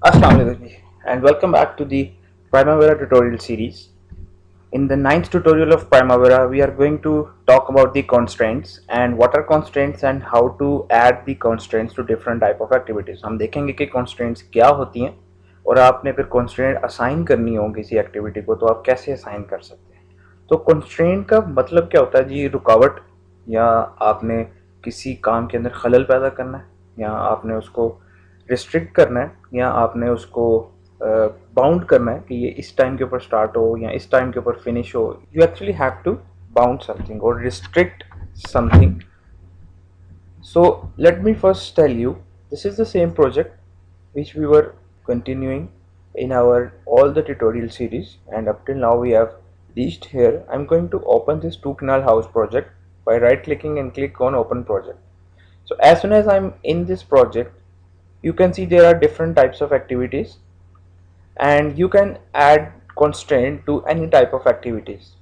Assalamualaikum and welcome back to the Primavera tutorial series. In the ninth tutorial of Primavera, we are going to talk about the constraints and what are constraints and how to add the constraints to different type of activities. हम देखेंगे कि constraints क्या होती हैं और आपने फिर constraint assign करनी हो किसी activity को तो आप कैसे assign कर सकते हैं. तो constraint का मतलब क्या होता है जी? रुकावट, या आपने किसी काम के अंदर खलल पैदा करना है, या आपने उसको रिस्ट्रिक्ट करना है, या आपने उसको बाउंड करना है कि ये इस टाइम के ऊपर स्टार्ट हो या इस टाइम के ऊपर फिनिश हो. You actually have to bound something और restrict something. So let me first tell you, this is the same project which we were continuing in our all the tutorial series, and up till now we have reached here. I'm going to open this two canal house project by right clicking and click on open project. So as soon as I'm in this project, you can see there are different types of activities and you can add constraint to any type of activities.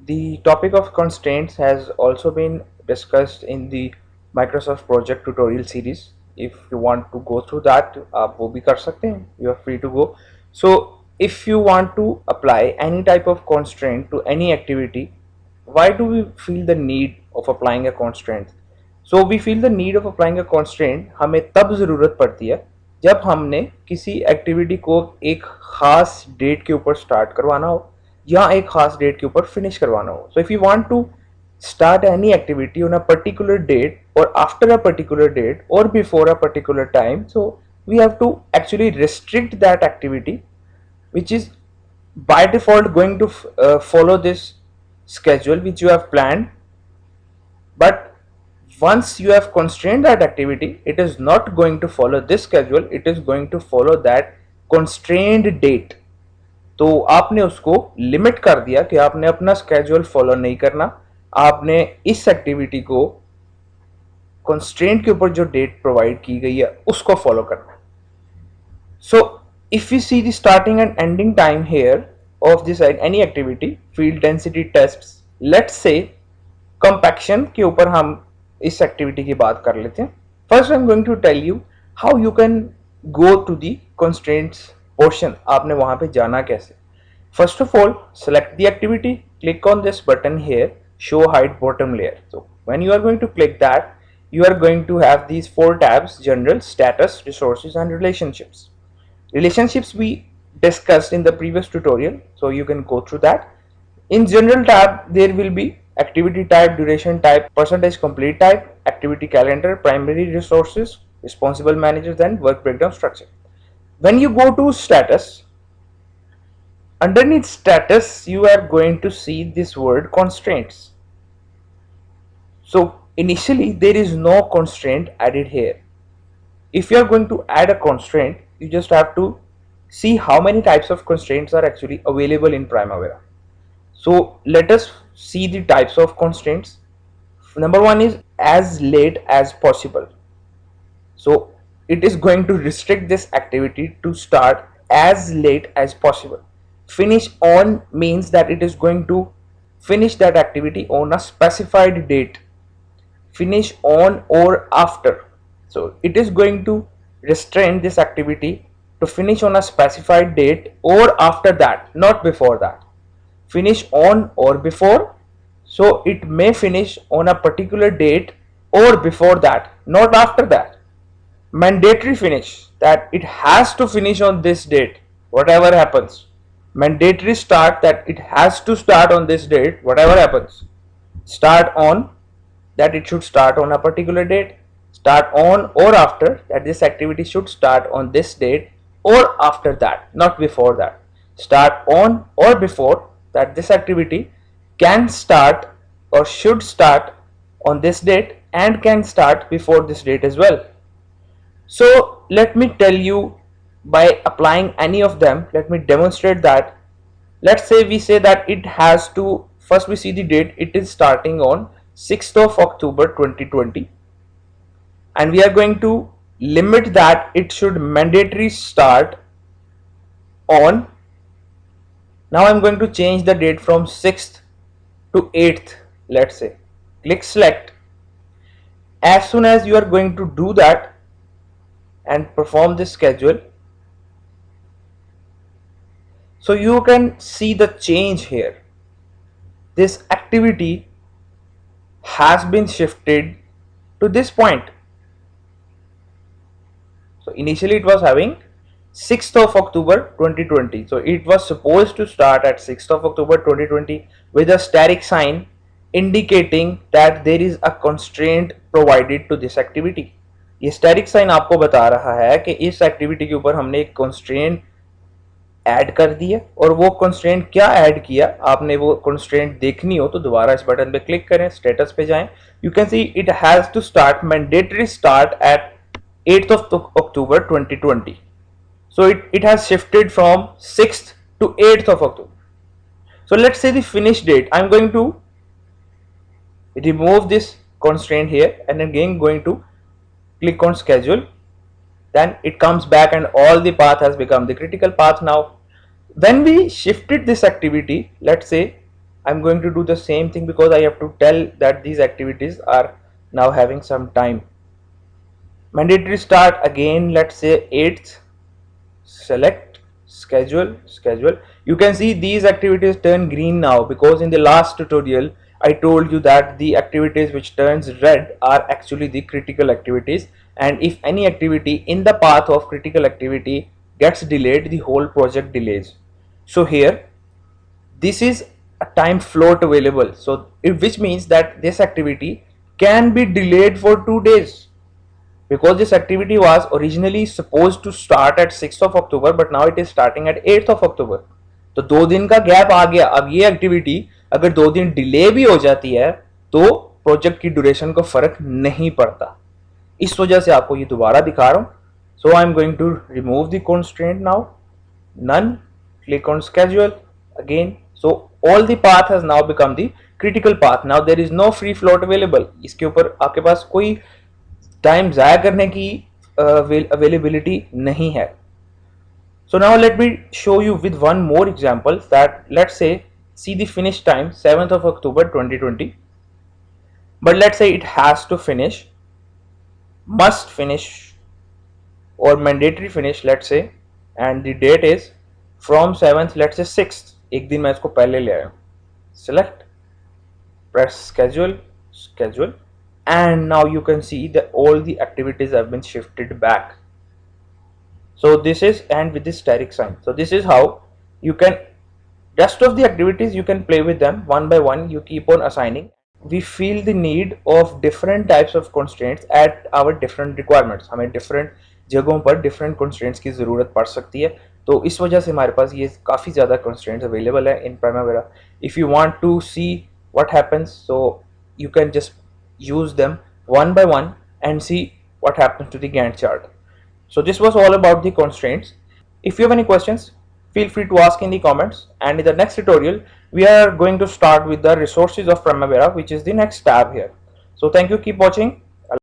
The topic of constraints has also been discussed in the Microsoft project tutorial series. If you want to go through that, आप वो भी कर सकते हैं. You are free to go. So if you want to apply any type of constraint to any activity, why do we feel the need of applying a constraint? So we feel the need of applying a constraint हमें तब ज़रूरत पड़ती है जब हमने किसी activity को एक खास डेट के ऊपर स्टार्ट करवाना हो या एक खास डेट के ऊपर फिनिश करवाना हो. So if you want to start any activity on a particular date or after a particular date or before a particular time, so we have to actually restrict that activity which is by default going to follow this schedule which you have planned. But once you have constrained that activity, it is not going to follow this schedule, it is going to follow that constrained date. तो आपने उसको limit कर दिया कि आपने अपना schedule follow नहीं करना, आपने इस एक्टिविटी को कंस्ट्रेंट के ऊपर जो डेट प्रोवाइड की गई है उसको फॉलो करना है. सो if you see the starting and ending time here of this any activity, field density tests, let's say compaction के ऊपर हम इस एक्टिविटी की बात कर लेते हैं. First I am going to tell you how you can go to the constraints portion. आपने वहां पे जाना कैसे? First of all, select the activity, click on this button here, show hide bottom layer. So when you are going to click that, you are going to have these four tabs: general, status, resources and relationships. Relationships we discussed in the previous tutorial, so you can go through that. In general tab, there will be activity type, duration type, percentage complete type, activity calendar, primary resources, responsible managers and work breakdown structure. When you go to status, underneath status you are going to see this word constraints. So initially there is no constraint added here. If you are going to add a constraint, you just have to see how many types of constraints are actually available in Primavera. So let us see the types of constraints. Number one is as late as possible. So it is going to restrict this activity to start as late as possible. Finish on means that it is going to finish that activity on a specified date. Finish on or after. So it is going to restrain this activity to finish on a specified date or after that, not before that. Finish on or before, so it may finish on a particular date or before that, not after that. Mandatory finish, that it has to finish on this date whatever happens. Mandatory start, that it has to start on this date whatever happens. Start on, that it should start on a particular date. Start on or after, that this activity should start on this date or after that, not before that. Start on or before, that this activity can start or should start on this date and can start before this date as well. So let me tell you, by applying any of them, let me demonstrate that. Let's say we say that it has to, first we see the date, it is starting on 6th of October 2020, and we are going to limit that it should mandatory start on, now I'm going to change the date from 6th to 8th, let's say. Click select. As soon as you are going to do that and perform this schedule, So you can see the change here. This activity has been shifted to this point. So initially it was having 6th of October 2020. So it was supposed to start at 6th of October 2020 with a static sign indicating that there is a constraint provided to this activity. ये static sign आपको बता रहा है कि इस activity के ऊपर हमने एक constraint ऐड कर दी है, और वो कंस्ट्रेंट क्या ऐड किया, आपने वो कंस्ट्रेंट देखनी हो तो दोबारा इस बटन पे क्लिक करें, स्टेटस पे जाएं. You can see it has to start mandatory start at 8th of October 2020. So it has shifted from 6th to 8th of October. So let's say the finish date. I'm going to remove this constraint here and again going to click on schedule. Then it comes back and all the path has become the critical path now. When we shifted this activity, let's say I'm going to do the same thing because I have to tell that these activities are now having some time. Mandatory start again, let's say 8th, select schedule. You can see these activities turn green now because in the last tutorial I told you that the activities which turns red are actually the critical activities, and if any activity in the path of critical activity gets delayed, the whole project delays. So here this is a time float available, so which means that this activity can be delayed for 2 days, because this activity was originally supposed to start at 6th of October but now it is starting at 8th of October. तो 2 दिन का gap आ गया. अब ये activity अगर 2 दिन delay भी हो जाती है तो प्रोजेक्ट की ड्यूरेशन को फर्क नहीं पड़ता. इस वजह से आपको ये दोबारा दिखा रहा हूं. So I am going to remove the constraint now. None. Click on schedule again. So all the path has now become the critical path. Now there is no free float available. इसके ऊपर आपके पास कोई time ज़ाया करने की availability नहीं है. So now let me show you with one more example that let's say see the finish time 7th of October 2020, but let's say it has to finish, must finish or mandatory finish, let's say, and the date is from 7th, let's say 6th. एक दिन मैं इसको पहले ले आया. Select, press schedule, and now you can see that all the activities have been shifted back. So this is, and with this static sign. So this is how you can, rest of the activities you can play with them one by one. You keep on assigning. We feel the need of different types of constraints at our different requirements. हमें different जगहों पर different constraints की ज़रूरत पड़ सकती है, तो इस वजह से हमारे पास ये काफ़ी ज़्यादा constraints available है in Primavera. If you want to see what happens, so you can just use them one by one and see what happens to the Gantt chart. So this was all about the constraints. If you have any questions, feel free to ask in the comments, and in the next tutorial we are going to start with the resources of Primavera, which is the next tab here. So thank you, keep watching.